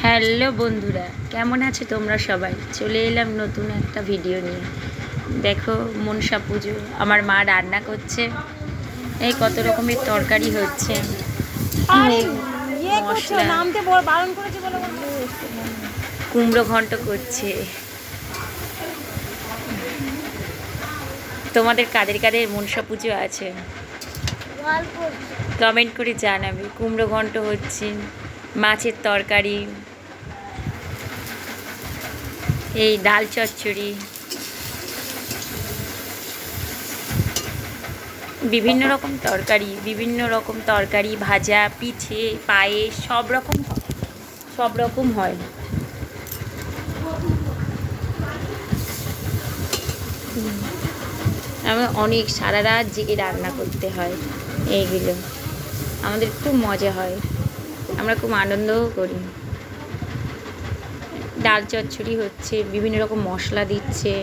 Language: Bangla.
হ্যালো বন্ধুরা, কেমন আছো তোমরা সবাই? চলে এলাম নতুন একটা ভিডিও নিয়ে। দেখো, মনসা পুজো আমার মা রান্না করছে। এই কত রকমের তরকারি হচ্ছে, মশলা, কুমড়ো ঘন্ট করছে। তোমাদের কাদের কাদের মনসা পুজো আছে কমেন্ট করে জানাবে। কুমড়ো ঘন্ট হচ্ছে, মাছের তরকারি, এই ডাল চচ্চড়ি, বিভিন্ন রকম তরকারি, ভাজা, পিঠে, পায়েস, সব রকম হয়। আমার অনেক সারা রাত জেগে রান্না করতে হয় এইগুলো। আমাদের খুব মজা হয়, আমরা খুব আনন্দও করি। ডাল চচ্চড়ি হচ্ছে, বিভিন্ন রকম মশলা দিচ্ছে,